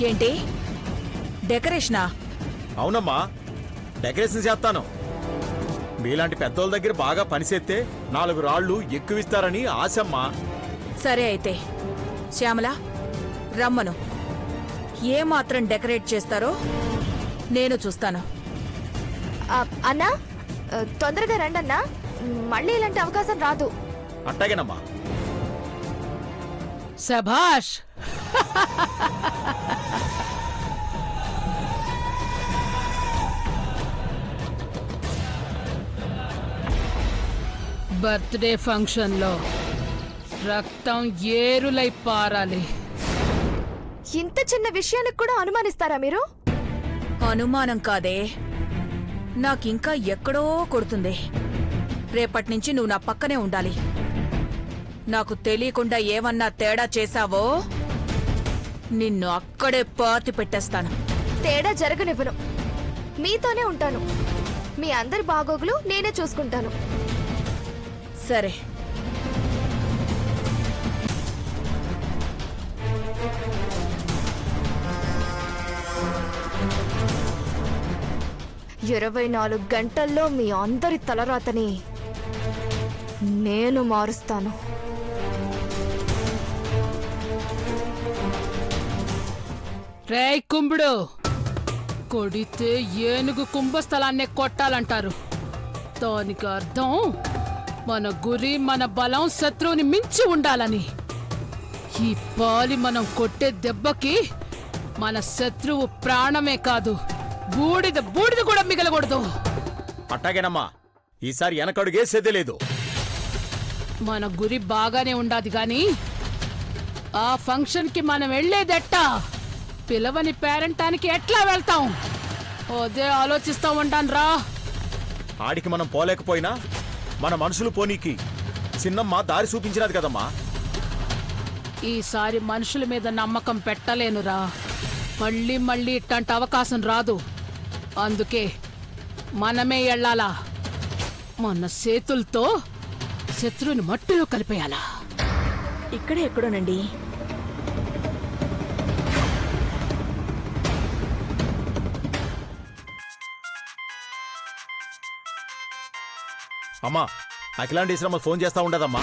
ఏంటి డెకరేషనా? అవునమ్మా, డెకరేషన్ చేస్తాను. మీలాంటి పెద్దోళ్ళ దగ్గర బాగా పనిచేస్తే 4 రాళ్లు ఎక్కువిస్తారని ఆశమ్మా. సరే అయితే శ్యామల రమ్మను. ఏమాత్రం డెకరేట్ చేస్తారో నేను చూస్తాను. అన్నా తొందరగా రండి అన్నా, మళ్ళీ ఇలాంటి అవకాశం రాదు. అట్టాగేనమ్మా. శభాష్. బర్త్డే ఫంక్షన్లో రక్తం ఏరులై పారాలి. ఇంత చిన్న విషయానికి కూడా అనుమానిస్తారా మీరు? అనుమానం కాదే, నాకింకా ఎక్కడో కొడుతుంది. రేపట్నుంచి నువ్వు నా పక్కనే ఉండాలి. నాకు తెలియకుండా ఏమన్నా తేడా చేశావో నిన్ను అక్కడే పాతి పెట్టేస్తాను. తేడా జరగనివ్వను. మీతోనే ఉంటాను. మీ అందరి బాగోగులు నేనే చూసుకుంటాను. సరే. ఇరవై 24 గంటల్లో మీ అందరి తలరాతని నేను మారుస్తాను. రేయ్ కుంభుడు, కొడితే ఏనుగు కుంభస్థలాన్నే కొట్టాలంటారు. దానికి అర్థం మన గురి, మన బలం శత్రువుని మించి ఉండాలని. ఈ పాలి మనం కొట్టే దెబ్బకి మన శత్రువు ప్రాణమే కాదు, బూడిద బూడిద కూడా మిగలకూడదు. అట్టాగేనమ్మా, ఈసారి వెనకడుగే సెద్దలేదు. మన గురి బాగానే ఉండాది గాని ఆ ఫంక్షన్ కి మనం వెళ్లేదెట్టా? పిలవని పేరంటానికి ఎట్లా వెళ్తాం? అదే ఆలోచిస్తా ఉంటాను రా. ఆడికి మనం పోలేకపోయినా మన మనుషులు పోనీకి చిన్నమ్మ దారి చూపించినది కదమ్మా. ఈసారి మనుషుల మీద నమ్మకం పెట్టలేనురా. మళ్ళీ మళ్ళీ ఇట్టంటి అవకాశం రాదు. అందుకే మనమే ఎళ్ళాలా. మన చేతులతో శత్రువుని మట్టిలో కలిపేయాలా. ఇక్కడే ఎక్కడోనండి. అమ్మా, అఖిలాండేశ్వరమ్మ ఫోన్ చేస్తా ఉండదమ్మా.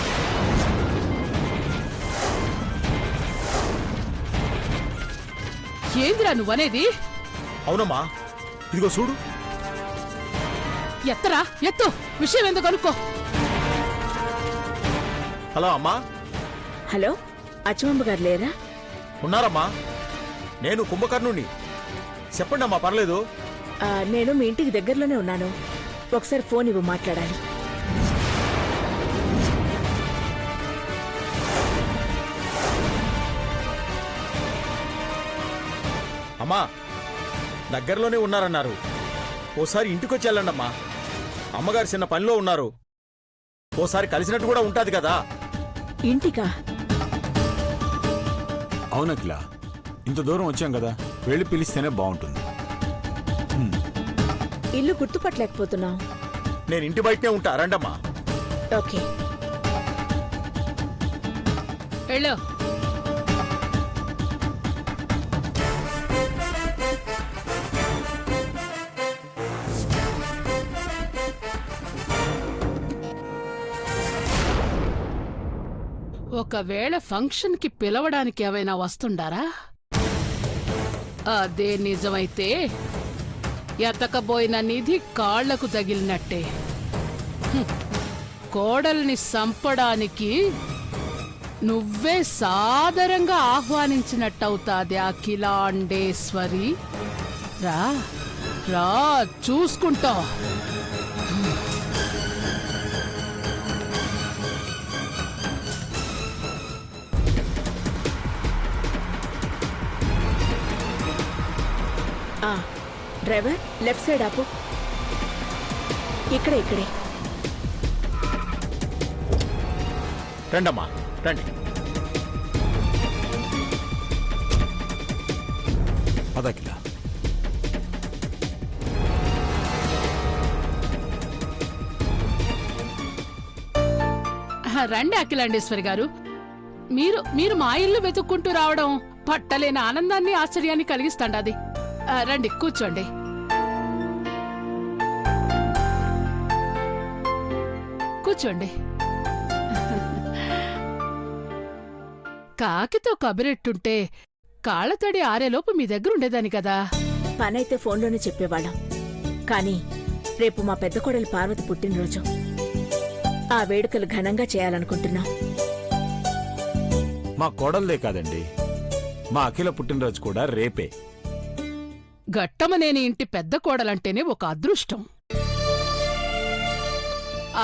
ఏందిరా నువ్వనేది? అవునమ్మా, ఇదిగో చూడు. ఎత్తరా, ఎత్తు. విషయం ఎందుకు అనుకో. హలో అమ్మా. హలో, అచ్చమ్మ గారు లేరా? ఉన్నారమ్మా, నేను కుంభకర్ణుణ్ణి. చెప్పండి అమ్మా, పర్లేదు. నేను మీ ఇంటికి దగ్గరలోనే ఉన్నాను. ఒకసారి ఫోన్ ఇవ్వు, మాట్లాడాలి. అమ్మా, దగ్గరలోనే ఉన్నారన్నారు. ఓసారి ఇంటికొచ్చి వెళ్ళండమ్మా. అమ్మగారు చిన్న పనిలో ఉన్నారు. ఓసారి కలిసినట్టు కూడా ఉంటాది కదా. ఇంటికా? అవునకిలా, ఇంత దూరం వచ్చాం కదా, వెళ్ళి పిలిస్తేనే బాగుంటుంది. ఇల్లు గుర్తుపట్టలేకపోతున్నావు. నేను ఇంటి బయటనే ఉంటా, రండమ్మా. ఓకే. వెళ్ళు. ఒకవేళ ఫంక్షన్ కి పిలవడానికి ఏమైనా వస్తుండారా? అదే నిజమైతే ఎతకబోయిన నిధి కాళ్లకు తగిలినట్టే. కోడల్ని సంపడానికి నువ్వే సాదరంగా ఆహ్వానించినట్టవుతాది అఖిలాండేశ్వరి. రా రా, చూసుకుంటా. డ్రైవర్, లెఫ్ట్ సైడ్ ఆపు. ఇక్కడే ఇక్కడే. రండమ్మా, రండి. పదకిలా. రండి అఖిలాండేశ్వరి గారు. మీరు మీరు మా ఇల్లు వెతుక్కుంటూ రావడం పట్టలేని ఆనందాన్ని ఆశ్చర్యాన్ని కలిగిస్తాండాది. రండి కూర్చోండి. కూర్చోండి. కాకితో కబురెట్టుంటే కాళ్ళతడి ఆరేలోపు మీ దగ్గర ఉండేదాని కదా. పనైతే ఫోన్లోనే చెప్పేవాళ్ళం. కానీ రేపు మా పెద్ద కోడలి పార్వతి పుట్టినరోజు. ఆ వేడుకలు ఘనంగా చేయాలనుకుంటున్నాం. మా కోడల్దే కాదండి, మా అఖిల పుట్టినరోజు కూడా రేపే. గట్టమనేని ఇంటి పెద్ద కోడలంటేనే ఒక అదృష్టం.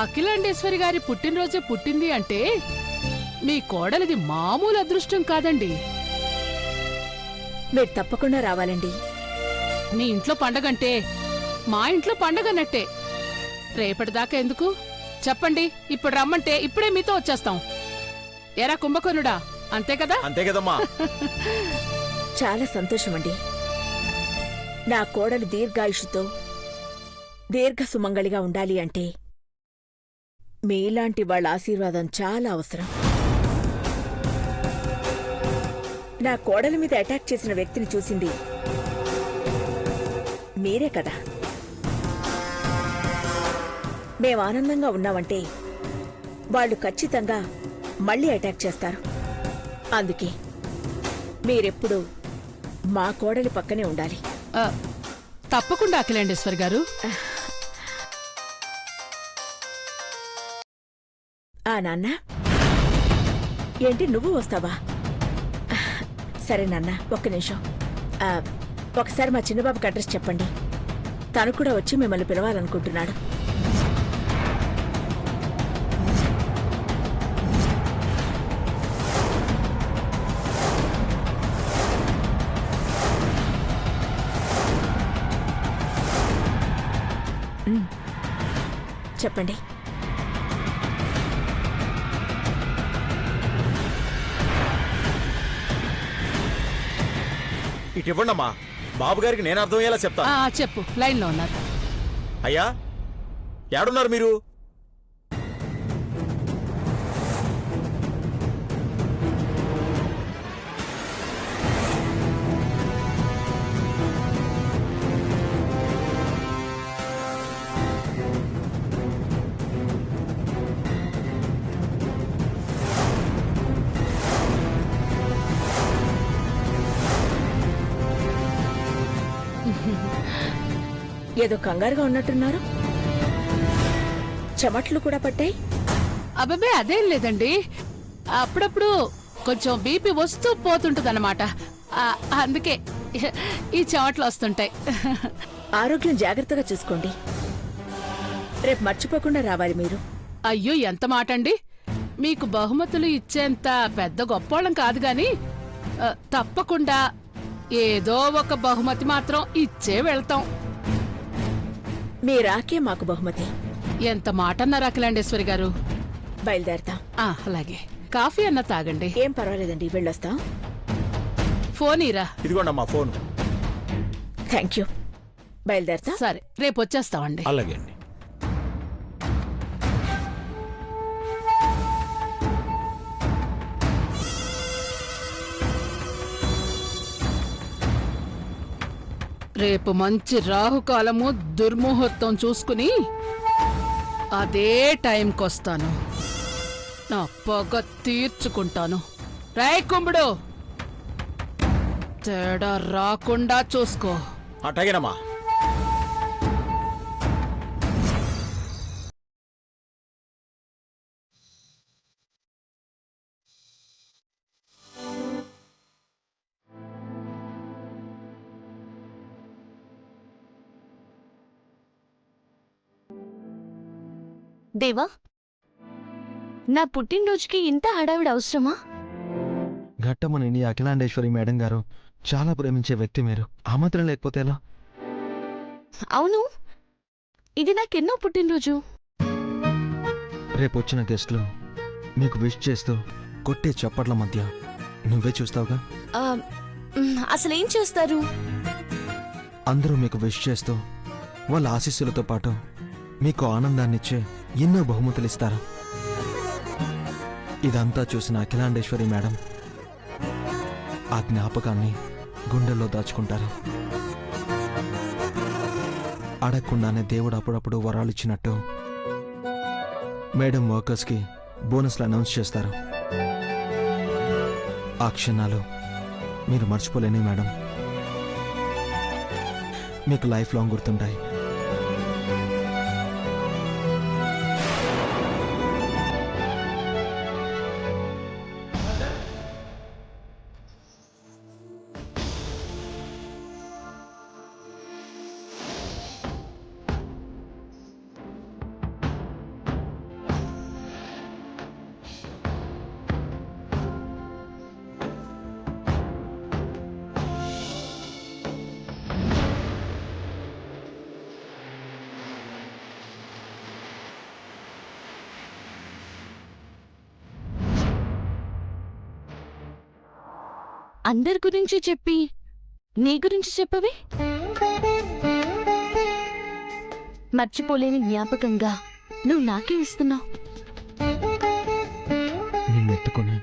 అఖిలాండేశ్వరి గారి పుట్టినరోజే పుట్టింది అంటే మీ కోడలిది మామూలు అదృష్టం కాదండి. మీరు తప్పకుండా రావాలండి. మీ ఇంట్లో పండగంటే మా ఇంట్లో పండగన్నట్టే. రేపటిదాకా ఎందుకు చెప్పండి, ఇప్పుడు రమ్మంటే ఇప్పుడే మీతో వచ్చేస్తాం. ఎరా కుంభకర్ణుడా, అంతే కదా? అంతే కదమ్మా. చాలా సంతోషమండి. నా కోడలు దీర్ఘాయుషుతో దీర్ఘ సుమంగళిగా ఉండాలి అంటే మీలాంటి వాళ్ళ ఆశీర్వాదం చాలా అవసరం. నా కోడలి మీద అటాక్ చేసిన వ్యక్తిని చూసింది మీరే కదా. మేం ఆనందంగా ఉన్నామంటే వాళ్ళు ఖచ్చితంగా మళ్ళీ అటాక్ చేస్తారు. అందుకే మీరెప్పుడూ మా కోడలి పక్కనే ఉండాలి. తప్పకుండా అఖిలాండేశ్వరి గారు. నాన్న, ఏంటి నువ్వు వస్తావా? సరే నాన్న, ఒక్క నిమిషం. ఒకసారి మా చిన్నబాబుకి అడ్రస్ చెప్పండి. తను కూడా వచ్చి మిమ్మల్ని పిలవాలనుకుంటున్నాడు. చెప్పండి. ఇటు ఇవ్వండమ్మా, బాబు గారికి నేను అర్థమయ్యేలా చెప్తా. చెప్పు, లైన్లో ఉన్నారు. అయ్యా, ఏడున్నారు మీరు? ఏదో కంగారుగా ఉన్నట్టున్నారు. చెమట్లు కూడా పట్టాయి. అబ్బాబే అదేం లేదండి, అప్పుడప్పుడు కొంచెం బీపీ వస్తూ పోతుంటదన్నమాట. అందుకే ఈ చెమట్లు వస్తుంటాయి. ఆరోగ్యం జాగ్రత్తగా చూసుకోండి. రేపు మర్చిపోకుండా రావాలి మీరు. అయ్యో, ఎంత మాట అండి. మీకు బహుమతులు ఇచ్చేంత పెద్ద గొప్పోళ్ళం కాదు గాని తప్పకుండా ఏదో ఒక బహుమతి మాత్రం ఇచ్చే వెళ్తాం. మీ రాకే మాకు బహుమతి. ఎంత మాట అన్నారు అఖిలాండేశ్వరి గారు. బయలుదేరతాం. అలాగే, కాఫీ అన్న తాగండి. ఏం పర్వాలేదండి, వెళ్ళొస్తాం. ఫోన్ ఇరా. ఇదిగోండమ్మా ఫోన్. Thank you. బయలుదేరతాం. సరే, రేపు వచ్చేస్తామండి. అలాగే అండి. రేపు మంచి రాహుకాలము దుర్ముహూర్తం చూసుకుని అదే టైంకొస్తాను. నా పగ తీర్చుకుంటాను. రాయ్ కుంభుడు, తేడా రాకుండా చూసుకో. అట్లాగేనమ్మా. దేవా, నా పుట్టినరోజుకి ఇంత హడావిడి అవసరమా? ఘట్టమనేని అఖిలాండేశ్వరి మేడం గారు చాలా ప్రేమించే వ్యక్తి మీరు. ఆ మాత్రం లేకపోతే ఎలా? అవును, ఇది నాకెన్నో పుట్టినరోజు. రేపు వచ్చిన గెస్ట్లు మీకు విష్ చేస్తూ కొట్టే చప్పట్ల మధ్య నువ్వే చూస్తావుగా. అసలేం చేస్తారు? అందరూ మీకు విష్ చేస్తూ వాళ్ళ ఆశీస్సులతో పాటు మీకు ఆనందాన్నిచ్చే ఎన్నో బహుమతులు ఇస్తారు. ఇదంతా చూసిన అఖిలాండేశ్వరి మేడం ఆ జ్ఞాపకాన్ని గుండెల్లో దాచుకుంటారు. అడగకుండానే దేవుడు అప్పుడప్పుడు వరాలు ఇచ్చినట్టు మేడం వర్కర్స్కి బోనస్లు అనౌన్స్ చేస్తారు. ఆ క్షణాలు మీరు మర్చిపోలేని మేడం. మీకు లైఫ్ లాంగ్ గుర్తుంటాయి. అందరి గురించి చెప్పి నీ గురించి చెప్పవి. మర్చిపోలేని జ్ఞాపకంగా నువ్వు నాకే ఇస్తున్నావు. నిన్నెత్తుకుని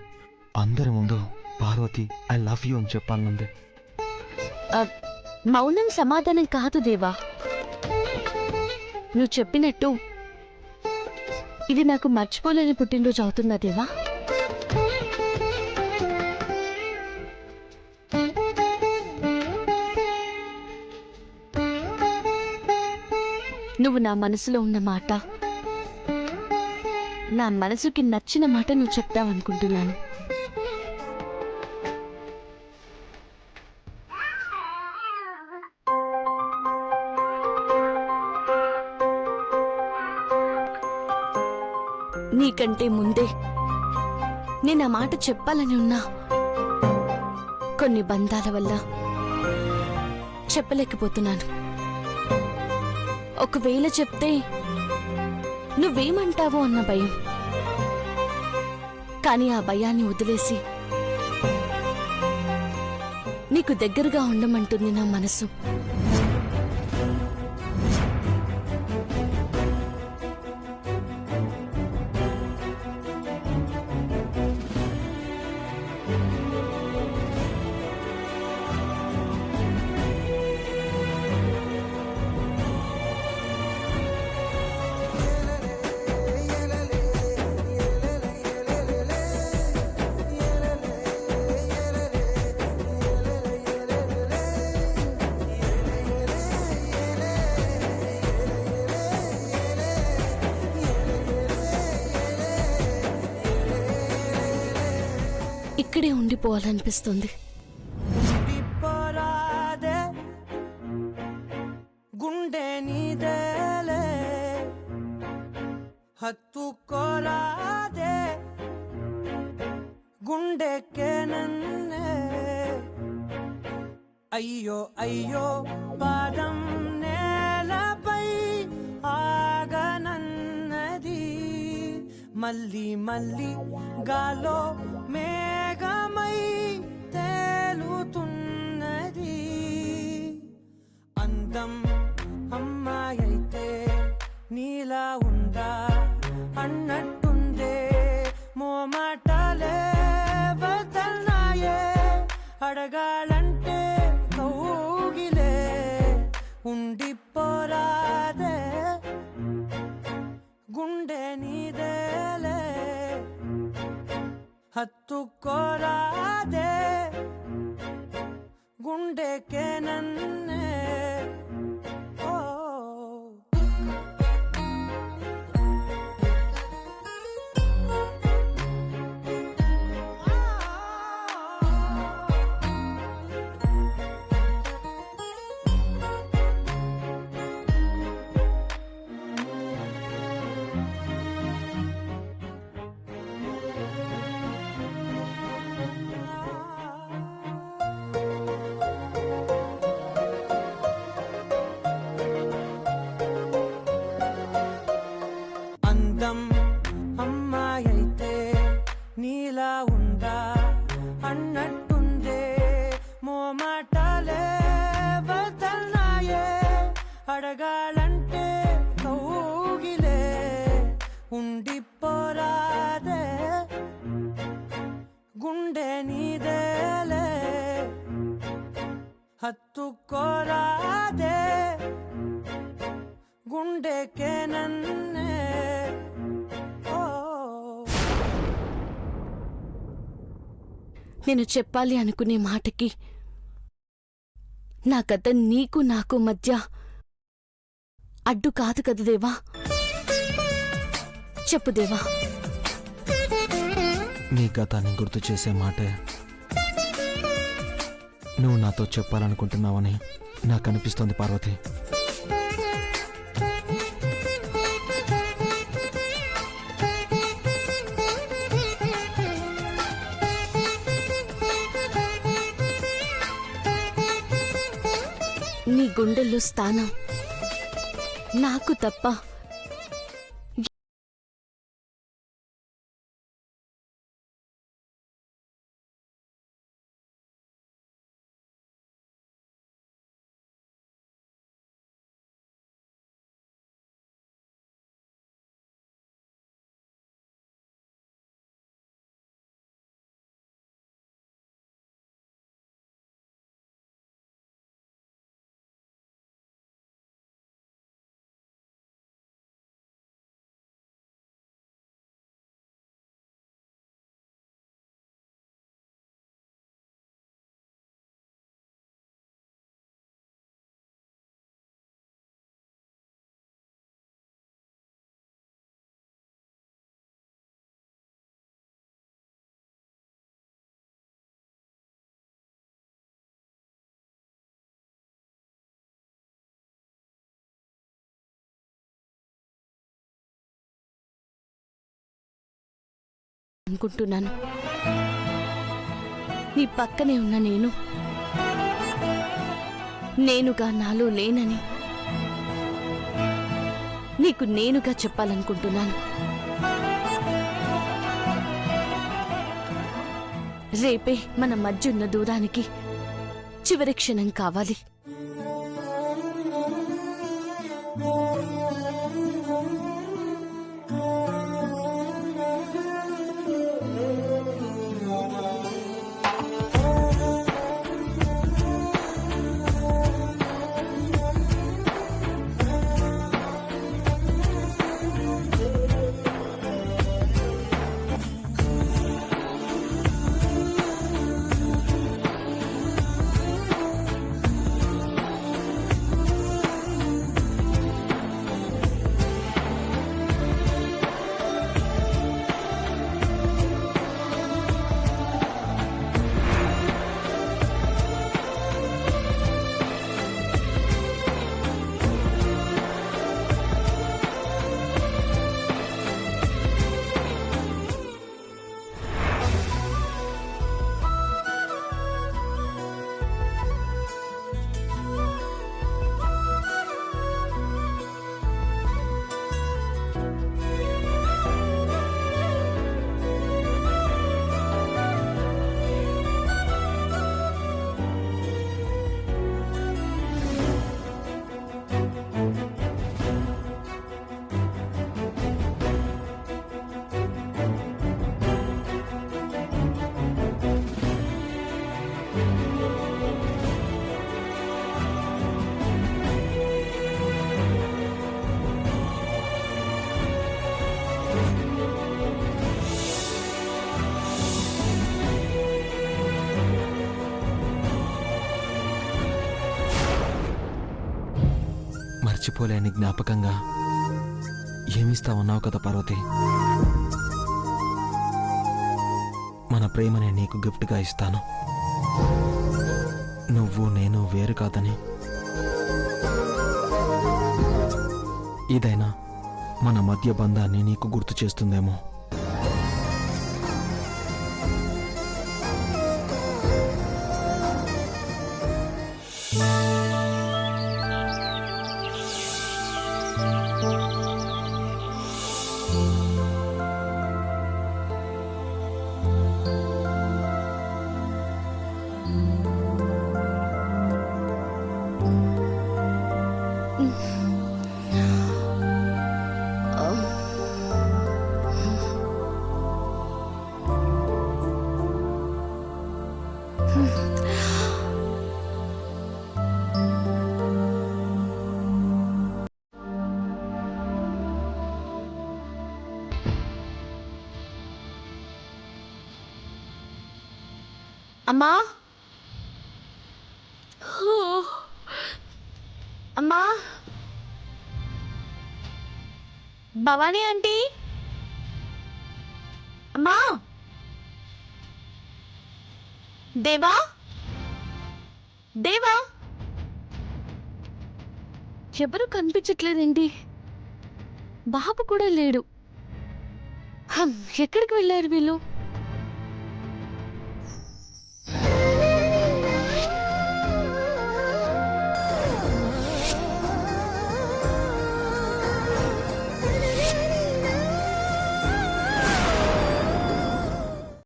అందరి ముందు పార్వతి ఐ లవ్ యూ అని చెప్పాలనుంది. మౌనం సమాధానం కాదు దేవా. నువ్వు చెప్పినట్టు ఇది నాకు మర్చిపోలేని పుట్టినరోజు అవుతుందా దేవా? నువ్వు నా మనసులో ఉన్న మాట, నా మనసుకి నచ్చిన మాట నువ్వు చెప్తావనుకుంటున్నాను. నీకంటే ముందే నేను ఆ మాట చెప్పాలని ఉన్నా కొన్ని బంధాల వల్ల చెప్పలేకపోతున్నాను. ఒకవేళ చెప్తే నువ్వేమంటావో అన్న భయం. కానీ ఆ భయాన్ని వదిలేసి నీకు దగ్గరగా ఉండమంటుంది నా మనసు. ఇక్కడే ఉండిపోవాలనిపిస్తుంది. గుండె నీదేలే హత్తుకోరాదే గుండెకే నన్నే అయ్యో అయ్యో పాదం నేలపై ఆగనన్నది మళ్ళీ మళ్ళీ గాలో మేఘమై తేలుతున్నది. అందం అమ్మాయైతే నీలా ఉందా అన్నట్టుందే మోమాటలే వదల్నాయే అడగాలంటే కౌగిలే ఉండిపోరాదే గుండె నీదేలే హత్తుకోరాదే గుండెకే నన్నే అందం అమ్మాయైతే నీలా ఉందా అన్నట్టుందే మోమాటలే వదల్నాయే అడగాలంటే కౌగిలే ఉండిపోరాదే గుండె నీదేలే హత్తుకోరాదే గుండెకే నన్నే ఓ నేను చెప్పాలి అనుకునే మాటకి నా కథ నీకు నాకు మధ్య అడ్డు కాదు కదా దేవా. చెప్పు దేవా. నీ గతాన్ని గుర్తు చేసే మాటే నువ్వు నాతో చెప్పాలనుకుంటున్నావని నాకు అనిపిస్తోంది పార్వతి. నీ గుండెల్లో స్థానం నాకు తప్ప అనుకుంటున్నాను. నీ పక్కనే ఉన్న నేనుగా నాలో లేనని నీకు నేనుగా చెప్పాలనుకుంటున్నాను. రేపే మన మధ్య ఉన్న దూరానికి చివరి క్షణం కావాలి. మర్చిపోలేని జ్ఞాపకంగా ఏమిస్తావన్నావు కదా పార్వతి. మన ప్రేమని నీకు గిఫ్ట్గా ఇస్తాను. నువ్వు నేను వేరు కాదని, ఇదైనా మన మధ్య బంధాన్ని నీకు గుర్తు చేస్తుందేమో. అమ్మా హూ. అమ్మా భవానీ ఆంటీ అమ్మా దేవా దేవా ఎవరు కనిపించట్లేదేంటి బాబు కూడా లేడు ఎక్కడికి వెళ్ళారు వీళ్ళు